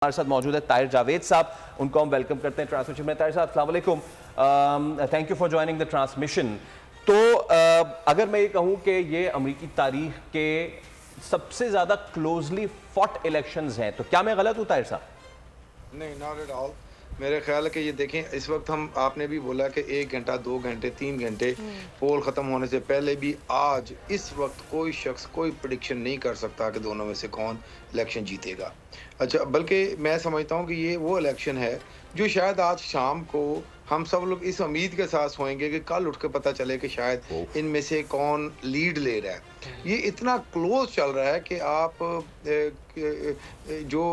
हमारे साथ मौजूद है ताहिर जावेद साहब, उनको हम वेलकम करते हैं ट्रांसमिशन में। ताहिर साहब अस्सलाम वालेकुम, thank you for joining the transmission. तो अगर मैं ये कहूँ कि ये अमरीकी तारीख के सबसे ज़्यादा क्लोजली फॉट इलेक्शंस हैं, तो क्या मैं गलत हूँ ताहिर साहब? नहीं, नॉट एट ऑल। मेरे ख्याल है कि ये देखें, इस वक्त हम आपने भी बोला कि 1 घंटा 2 घंटे 3 घंटे पोल ख़त्म होने से पहले भी आज इस वक्त कोई शख्स कोई प्रेडिक्शन नहीं कर सकता कि दोनों में से कौन इलेक्शन जीतेगा। अच्छा, बल्कि मैं समझता हूँ कि ये वो इलेक्शन है जो शायद आज शाम को हम सब लोग इस उम्मीद के साथ सोएंगे कि कल उठ के पता चले कि शायद इनमें से कौन लीड ले रहा है। ये इतना क्लोज चल रहा है कि आप जो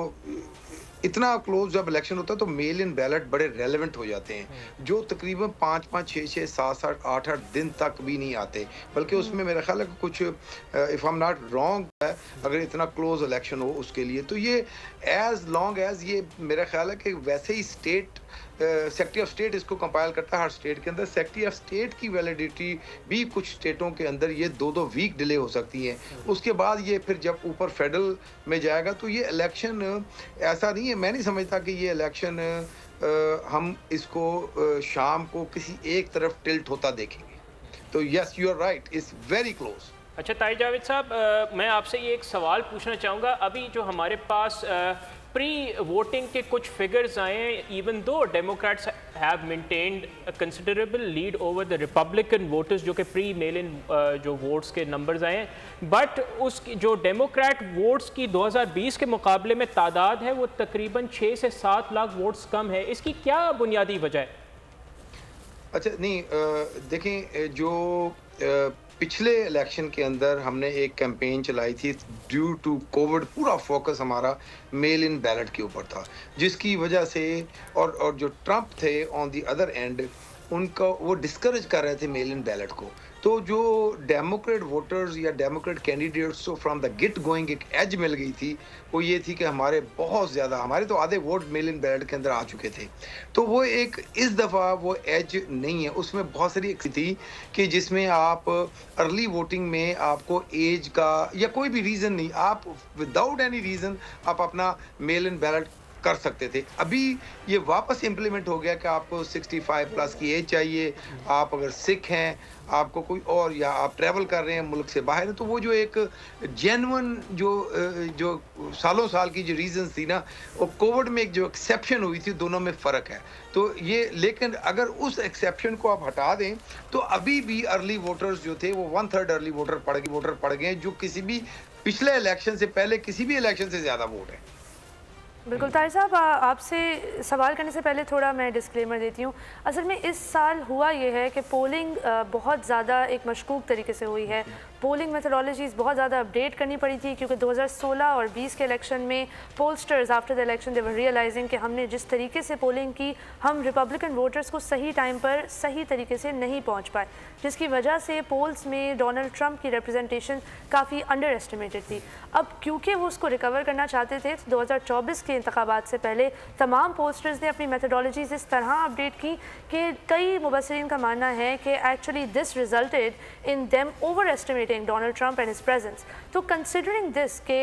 इतना क्लोज जब इलेक्शन होता है तो मेल इन बैलेट बड़े रेलेवेंट हो जाते हैं, जो तकरीबन 5-5 6-6 7-7 8-8 दिन तक भी नहीं आते, बल्कि उसमें मेरा ख्याल है कि कुछ if I am not wrong है, अगर इतना क्लोज इलेक्शन हो उसके लिए, तो ये एज लॉन्ग एज ये मेरा ख्याल है कि वैसे ही स्टेट सेक्रेटरी ऑफ स्टेट इसको कंपाइल करता है हर स्टेट के अंदर। सेक्रेटरी ऑफ स्टेट की वैलिडिटी भी कुछ स्टेटों के अंदर ये 2-2 वीक डिले हो सकती हैं। उसके बाद ये फिर जब ऊपर फेडरल में जाएगा तो ये इलेक्शन ऐसा नहीं है, मैं नहीं समझता कि ये इलेक्शन हम इसको शाम को किसी एक तरफ टिल्ट होता देखेंगे। तो yes, you are right, it's very close. अच्छा ताहिर जावेद साहब, मैं आपसे ये एक सवाल पूछना चाहूँगा। अभी जो हमारे पास प्री वोटिंग के कुछ फिगर्स आए हैं, even though Democrats have maintained considerable lead over the Republican voters, जो कि प्री मेल इन जो वोट्स के नंबर्स आए हैं, बट उसकी जो डेमोक्रेट वोट्स की 2020 के मुकाबले में तादाद है वो तकरीबन 6 से 7 लाख वोट्स कम है। इसकी क्या बुनियादी वजह है? अच्छा, नहीं, देखें, जो पिछले इलेक्शन के अंदर हमने एक कैंपेन चलाई थी, ड्यू टू कोविड पूरा फोकस हमारा मेल इन बैलेट के ऊपर था, जिसकी वजह से और जो ट्रंप थे ऑन दी अदर एंड, उनका वो डिस्करेज कर रहे थे मेल इन बैलेट को। तो जो डेमोक्रेट वोटर्स या डेमोक्रेट कैंडिडेट्स को फ्रॉम द गेट गोइंग एक एज मिल गई थी, वो ये थी कि हमारे बहुत ज़्यादा, हमारे तो आधे वोट मेल इन बैलेट के अंदर आ चुके थे। तो वो एक इस दफ़ा वो एज नहीं है, उसमें बहुत सारी एक थी कि जिसमें आप अर्ली वोटिंग में आपको एज का या कोई भी रीज़न नहीं, आप विदाउट एनी रीज़न आप अपना मेल इन बैलेट कर सकते थे। अभी ये वापस इम्प्लीमेंट हो गया कि आपको 65 प्लस की एज चाहिए, आप अगर सिख हैं, आपको कोई और, या आप ट्रैवल कर रहे हैं मुल्क से बाहर, तो वो जो एक जेन्युइन जो सालों साल की जो रीजंस थी ना, वो कोविड में एक जो एक्सेप्शन हुई थी, दोनों में फ़र्क है। तो ये, लेकिन अगर उस एक्सेप्शन को आप हटा दें तो अभी भी अर्ली वोटर्स जो थे वो 1/3 अर्ली वोटर पड़ गए, जो किसी भी पिछले इलेक्शन से पहले किसी भी इलेक्शन से ज़्यादा वोट है। बिल्कुल। ताहिर साहब, आपसे सवाल करने से पहले थोड़ा मैं डिस्क्लेमर देती हूँ। असल में इस साल हुआ ये है कि पोलिंग बहुत ज़्यादा एक मशकूक तरीके से हुई है। पोलिंग मेथडोलॉजीज़ बहुत ज़्यादा अपडेट करनी पड़ी थी, क्योंकि 2016 और 20 के इलेक्शन में pollsters after the election they were realising कि हमने जिस तरीके से पोलिंग की, हम रिपब्लिकन वोटर्स को सही टाइम पर सही तरीके से नहीं पहुँच पाए, जिसकी वजह से पोल्स में डोनाल्ड ट्रंप की रिप्रेजेंटेशन काफ़ी अंडर एस्टिमेटेड थी। अब क्योंकि वो उसको रिकवर करना चाहते थे, तो 2024 के इंतखाबात से पहले तमाम पोस्टर्स ने अपनी मेथडोलॉजीज़ इस तरह अपडेट की कि कई मुबसरीन का मानना है कि actually this resulted in them over estimating Donald Trump and his presence. तो कंसिडरिंग दिस के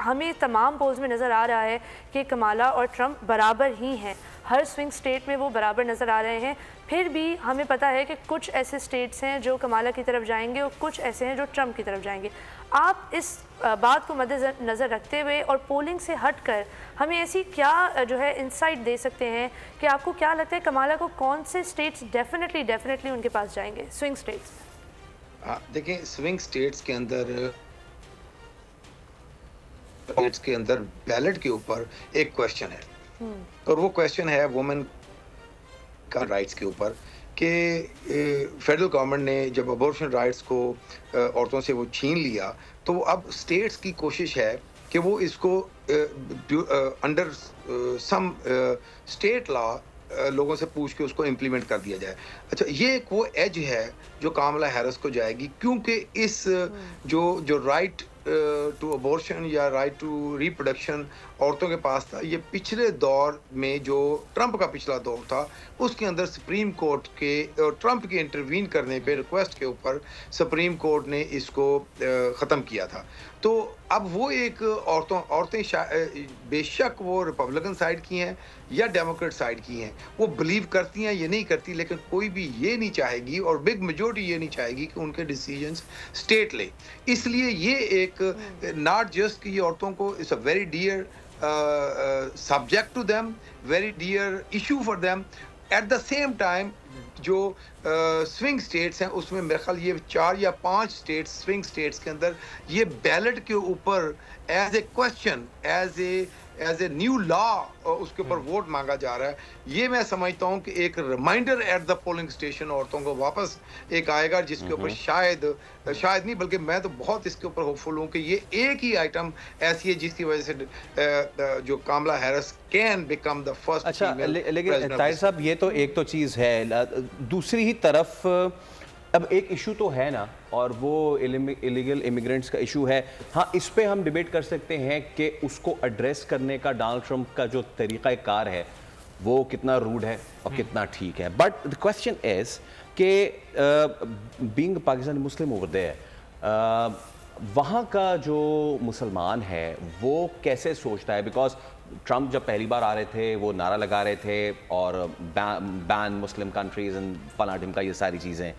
हमें तमाम पोल्स में नज़र आ रहा है कि कमाला और ट्रंप बराबर ही हैं, हर स्विंग स्टेट में वो बराबर नज़र आ रहे हैं। फिर भी हमें पता है कि कुछ ऐसे स्टेट्स हैं जो कमाला की तरफ जाएंगे और कुछ ऐसे हैं जो ट्रंप की तरफ जाएंगे। आप इस बात को मद्देनज़र रखते हुए और पोलिंग से हटकर हमें ऐसी क्या जो है इंसाइट दे सकते हैं कि आपको क्या लगता है कमाला को कौन से स्टेट्स डेफिनेटली उनके पास जाएंगे, स्विंग स्टेट्स? देखें, स्विंग स्टेट्स के अंदर बैलेट के ऊपर एक क्वेश्चन है, और वो क्वेश्चन है वुमेन का राइट्स के ऊपर, कि फेडरल गवर्नमेंट ने जब अबॉर्शन राइट्स को औरतों से वो छीन लिया, तो अब स्टेट्स की कोशिश है कि वो इसको अंडर सम स्टेट लॉ लोगों से पूछ के उसको इम्प्लीमेंट कर दिया जाए। अच्छा, ये एक वो एज है जो कामला हैरिस को जाएगी, क्योंकि इस जो राइट ٹو ابورشن یا رائٹ ٹو ریپروڈکشن عورتوں کے پاس تھا. یہ پچھلے دور میں جو ٹرمپ کا پچھلا دور تھا اس کے اندر سپریم کورٹ کے ٹرمپ کے انٹروین کرنے پہ ریکویسٹ کے اوپر سپریم کورٹ نے اس کو ختم کیا تھا. تو اب وہ ایک عورتیں بے شک وہ ریپبلکن سائڈ کی ہیں یا ڈیموکریٹ سائڈ کی ہیں, وہ بلیو کرتی ہیں یہ نہیں کرتی, لیکن کوئی بھی یہ نہیں چاہے گی اور بگ میجورٹی یہ نہیں چاہے گی کہ ان کے ڈیسیجنز اسٹیٹ لے. اس لیے یہ ایک ناٹ جسٹ کہ یہ عورتوں کو it's a very dear subject to them, very dear issue for them. At the same time جو سوئنگ سٹیٹس ہیں اس میں میرے خیال یہ 4 یا 5 سٹیٹس سوئنگ سٹیٹس کے اندر یہ بیلٹ کے اوپر as a question as a new law اس کے اوپر ووٹ مانگا جا رہا ہے. یہ میں سمجھتا ہوں کہ ایک reminder at the polling station عورتوں کو واپس ایک آئے گا, جس کے اوپر شاید نہیں بلکہ میں تو بہت اس کے اوپر ہوپ فل ہوں کہ یہ ایک ہی آئٹم ایسی ہے جس کی وجہ سے جو Kamala Harris can become the first. اچھا لیکن طاہر صاحب یہ تو ایک تو چیز ہے, دوسری ہی طرف اب ایک ایشو تو ہے نا, اور وہ الیگل امیگرینٹس کا ایشو ہے. ہاں اس پہ ہم ڈیبیٹ کر سکتے ہیں کہ اس کو ایڈریس کرنے کا ڈونلڈ ٹرمپ کا جو طریقہ کار ہے وہ کتنا روڈ ہے اور کتنا ٹھیک ہے. بٹ the question is کہ being a Pakistani Muslim over there, وہاں کا جو مسلمان ہے وہ کیسے سوچتا ہے؟ بیکاز ٹرمپ جب پہلی بار آ رہے تھے وہ نعرہ لگا رہے تھے اور بین مسلم کنٹریز اینڈ فلاں ٹیم کا یہ ساری چیزیں,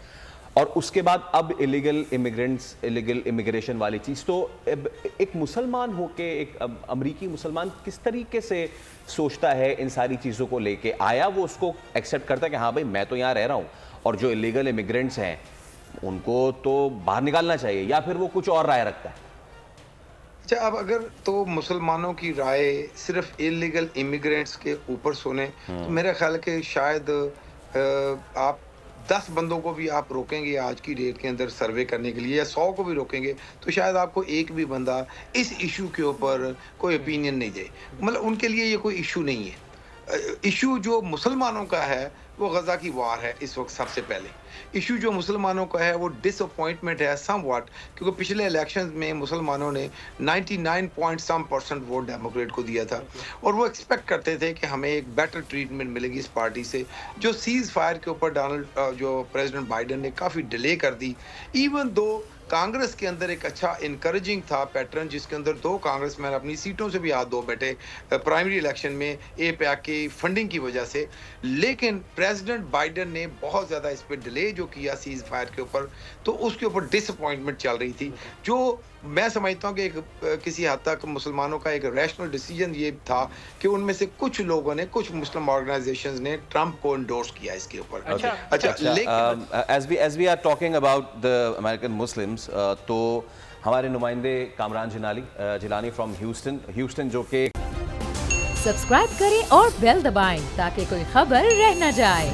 اور اس کے بعد اب الیگل امیگرینٹس الیگل امیگریشن والی چیز. تو ایک مسلمان ہو کے ایک امریکی مسلمان کس طریقے سے سوچتا ہے ان ساری چیزوں کو لے کے؟ آیا وہ اس کو ایکسیپٹ کرتا ہے کہ ہاں بھائی میں تو یہاں رہ رہا ہوں اور جو الیگل امیگرینٹس ہیں ان کو تو باہر نکالنا چاہیے, یا پھر وہ کچھ اور رائے رکھتا ہے؟ اچھا, اب اگر تو مسلمانوں کی رائے صرف انلیگل امیگرینٹس کے اوپر سنیں تو میرا خیال ہے کہ شاید آپ 10 بندوں کو بھی آپ روکیں گے آج کی ڈیٹ کے اندر سروے کرنے کے لیے, یا 100 کو بھی روکیں گے تو شاید آپ کو ایک بھی بندہ اس ایشو کے اوپر کوئی اوپینین نہیں دے. مطلب ان کے لیے یہ کوئی ایشو نہیں ہے. ایشو جو مسلمانوں کا ہے وہ غزہ کی وار ہے اس وقت. سب سے پہلے ایشو جو مسلمانوں کا ہے وہ ڈس اپوائنٹمنٹ ہے سم واٹ, کیونکہ پچھلے الیکشنز میں مسلمانوں نے 99% ووٹ ڈیموکریٹ کو دیا تھا, اور وہ ایکسپیکٹ کرتے تھے کہ ہمیں ایک بیٹر ٹریٹمنٹ ملے گی اس پارٹی سے. جو سیز فائر کے اوپر جو پریزیڈنٹ بائیڈن نے کافی ڈیلے کر دی, ایون دو کانگریس کے اندر ایک اچھا انکریجنگ تھا پیٹرن, جس کے اندر 2 کانگریس مین اپنی سیٹوں سے بھی ہاتھ دھو بیٹھے پرائمری الیکشن میں اے پیک کی فنڈنگ کی وجہ سے. لیکن پریزیڈنٹ بائیڈن نے بہت زیادہ اس پہ ڈیلے جو کیا سیز فائر کے اوپر, تو اس کے اوپر ڈس اپوائنٹمنٹ چل رہی تھی. جو میں سمجھتا ہوں کہ ایک کسی حد تک مسلمانوں کا ایک ریشنل ڈیسیجن یہ تھا کہ ان میں سے کچھ لوگوں نے, کچھ مسلم آرگنائزیشنز نے ٹرمپ کو انڈورس کیا اس کے اوپر. اچھا لیکن as we are talking about the American Muslims, تو ہمارے نمائندے کامران جیلانی فرام ہیوسٹن جو کہ سبسکرائب کریں اور بیل دبائیں تاکہ کوئی خبر رہ نہ جائے.